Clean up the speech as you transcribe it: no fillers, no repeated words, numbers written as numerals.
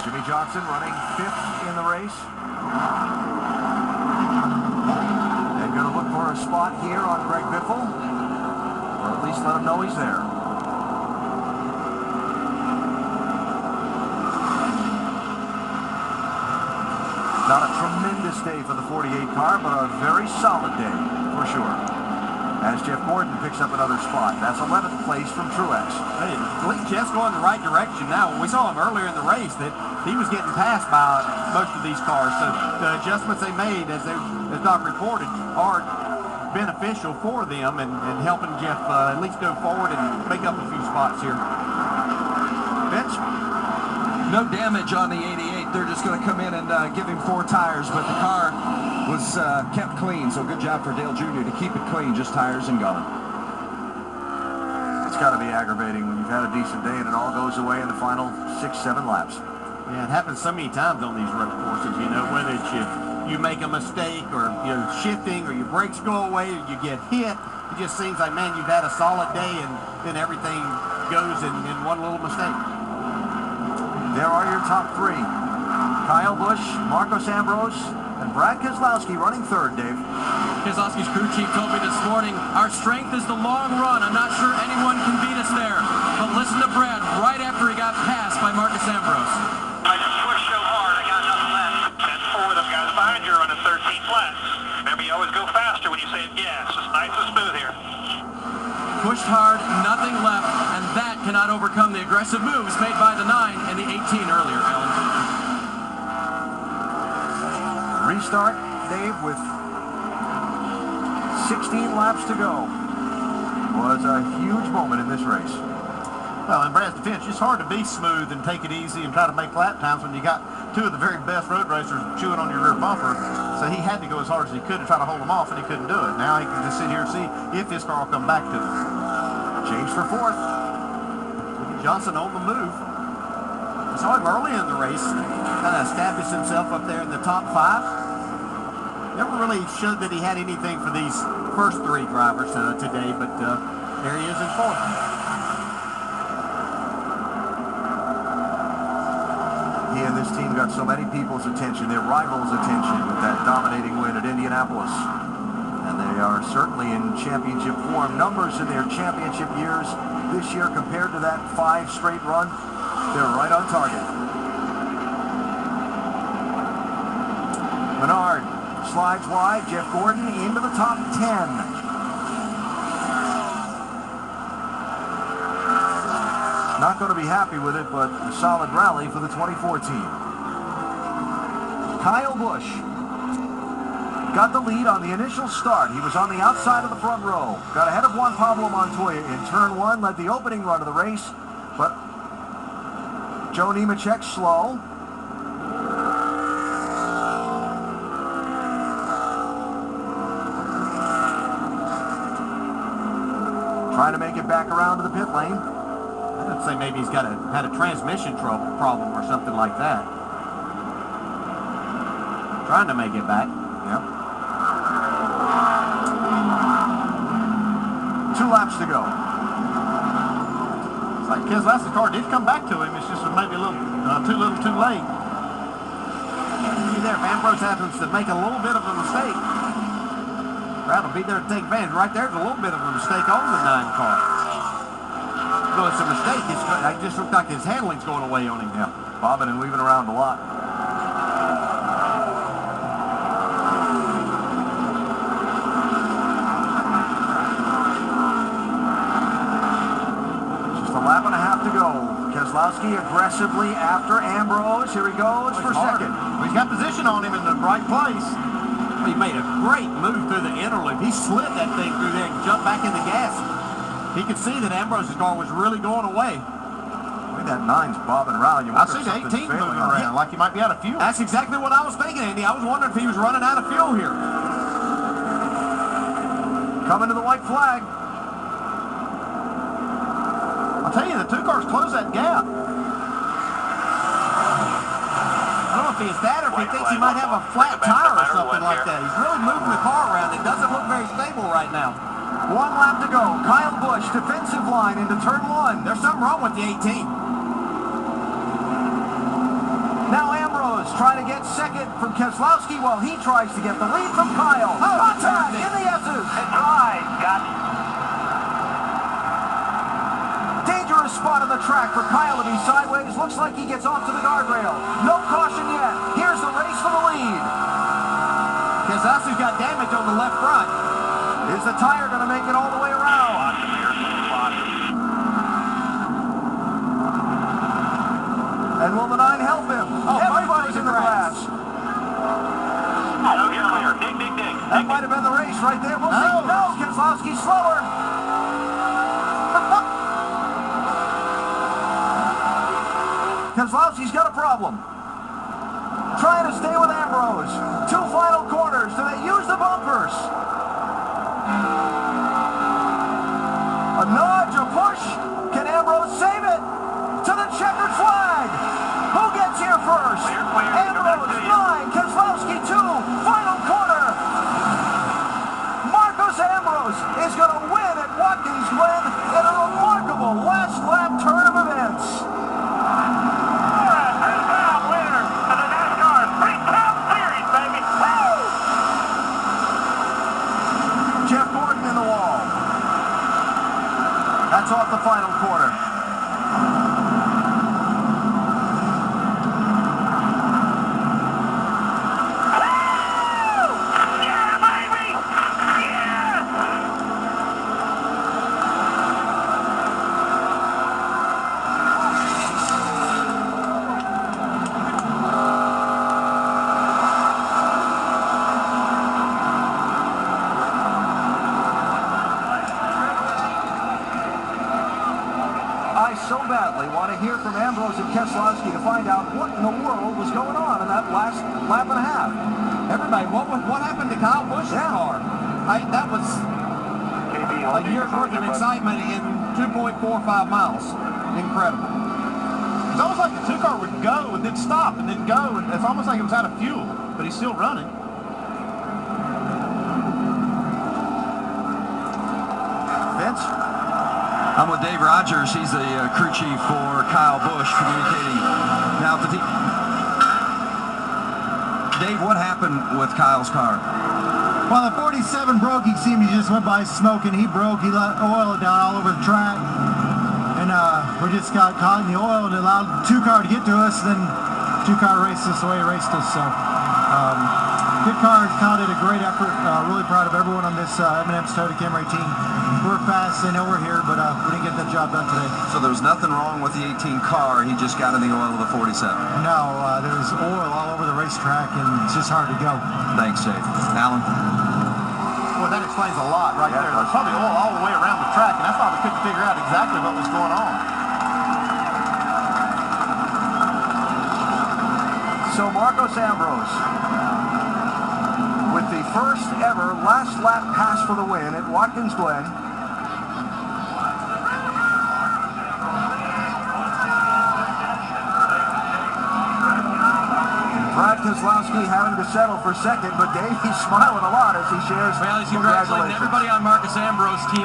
Jimmy Johnson running 5th in the race. And going to look for a spot here on Greg Biffle, or at least let him know he's there. Not a tremendous day for the 48 car, but a very solid day for sure. As Jeff Gordon picks up another spot. That's 11th place from Truex. Hey, I believe Jeff's going in the right direction now. We saw him earlier in the race that he was getting passed by most of these cars. So the adjustments they made, as Doc reported, are beneficial for them and helping Jeff at least go forward and make up a few spots here. Vince? No damage on the 88. They're just going to come in and give him 4 tires, but the car was kept clean, so good job for Dale Jr. to keep it clean, just tires and going. It's got to be aggravating when you've had a decent day and it all goes away in the final 6-7 laps. Yeah, it happens so many times on these road courses, you know, whether it's you make a mistake or you're shifting or your brakes go away or you get hit. It just seems like, man, you've had a solid day and then everything goes in one little mistake. There are your top 3. Kyle Busch, Marcos Ambrose, and Brad Keselowski running 3rd, Dave. Keselowski's crew chief told me this morning, our strength is the long run. I'm not sure anyone can beat us there. But listen to Brad right after he got passed by Marcos Ambrose. I just pushed so hard, I got nothing left. And 4 of them guys behind you are running 13 flat. Remember, you always go faster when you say gas. It's nice and smooth here. Pushed hard, nothing left, and that cannot overcome the aggressive moves made by the 9 and the 18 earlier, Alan. Restart, Dave, with 16 laps to go. Was a huge moment in this race. Well, in Brad's defense, it's hard to be smooth and take it easy and try to make lap times when you got 2 of the very best road racers chewing on your rear bumper. So he had to go as hard as he could to try to hold them off, and he couldn't do it. Now he can just sit here and see if his car will come back to him. Change for 4th. Look at Johnson on the move. I saw him early in the race, kind of established himself up there in the top 5. Never really showed that he had anything for these first 3 drivers today, but there he is in 4th. He and this team got so many people's attention, their rivals' attention, with that dominating win at Indianapolis. And they are certainly in championship form. Numbers in their championship years this year compared to that 5 straight run, they're right on target. Menard slides wide. Jeff Gordon into the top 10. Not going to be happy with it, but a solid rally for the 2014. Kyle Busch got the lead on the initial start. He was on the outside of the front row. Got ahead of Juan Pablo Montoya in turn 1, led the opening run of the race, but Joe Nemechek slow. Trying to make it back around to the pit lane. I'd say maybe he's had a transmission problem or something like that. Trying to make it back. Yep. 2 laps to go. It's like Keselowski's car did come back to him. It's just maybe a little too late. See there, if Ambrose happens to make a little bit of a mistake, Brad will be there to take advantage. Right there's a little bit of a mistake on the 9 car. Though it's a mistake, it just looked like his handling's going away on him. Yeah, bobbing and weaving around a lot. Just a lap and a half to go. Keselowski aggressively after Ambrose. Here he goes for second. Well, he's got position on him in the right place. Well, he made a great move through the interloop. He slid that thing through there and jumped back in the gas. He could see that Ambrose's car was really going away. That 9's bobbing around. I see the 18 moving around like he might be out of fuel. That's exactly what I was thinking, Andy. I was wondering if he was running out of fuel here. Coming to the white flag. I'll tell you, the 2 cars close that gap. I don't know if it's that or if he thinks he might have a flat tire or something like that. He's really moving the car around. It doesn't look very stable right now. 1 lap to go. Kyle Busch, defensive line into turn 1. There's something wrong with the 18. trying to get second from Keselowski while he tries to get the lead from Kyle. Contact in the S's. And drive, got Dangerous spot on the track for Kyle to be sideways. Looks like he gets off to the guardrail. No caution yet. Here's the race for the lead. Keselowski's got damage on the left front. Is the tire going to make it all the way around? And will the 9 help him? Everybody's in the grass. Oh, you're clear. Dig, dig, dig. That might have been the race right there. We'll see. No, Keselowski's slower. Keselowski's got a problem. Trying to stay with Ambrose. 2 final corners. Do they use the bumpers? A nudge, a push. Can Ambrose save it? To the checkered flag. Who gets here first? Ambrose, 9. Keselowski, 2. Final corner. Marcos Ambrose is going to win at Watkins Glen in a remarkable last lap turn of events. Jeff Gordon in the wall. That's off the final quarter. So badly want to hear from Ambrose and Keselowski to find out what in the world was going on in that last lap and a half. Everybody, what happened to Kyle Busch's car? That was a year's worth of excitement in 2.45 miles. Incredible. It's almost like the 2-car would go and then stop and then go, and it's almost like it was out of fuel, but he's still running. Vince? I'm with Dave Rogers. He's the crew chief for Kyle Busch, communicating now to the team. Dave, what happened with Kyle's car? Well, the 47 broke. He seemed he just went by smoking. He broke. He let oil down all over the track. And we just got caught in the oil and allowed the 2-car to get to us. Then 2-car raced us the way it raced us. So, good car. Kyle did a great effort. Really proud of everyone on this M&M's Toyota Camry team. We're fast. They know we're here, but we didn't get that job done today. So there was nothing wrong with the 18 car. He just got in the oil of the 47. No, there was oil all over the racetrack, and it's just hard to go. Thanks, Dave. Alan? Well, that explains a lot right there. There's probably oil all the way around the track, and that's why we couldn't figure out exactly what was going on. So Marcos Ambrose with the first ever last lap pass for the win at Watkins Glen. Brad Keselowski having to settle for second, but Dave, he's smiling a lot as he shares Well, he's congratulating congratulations. everybody on Marcus Ambrose's team.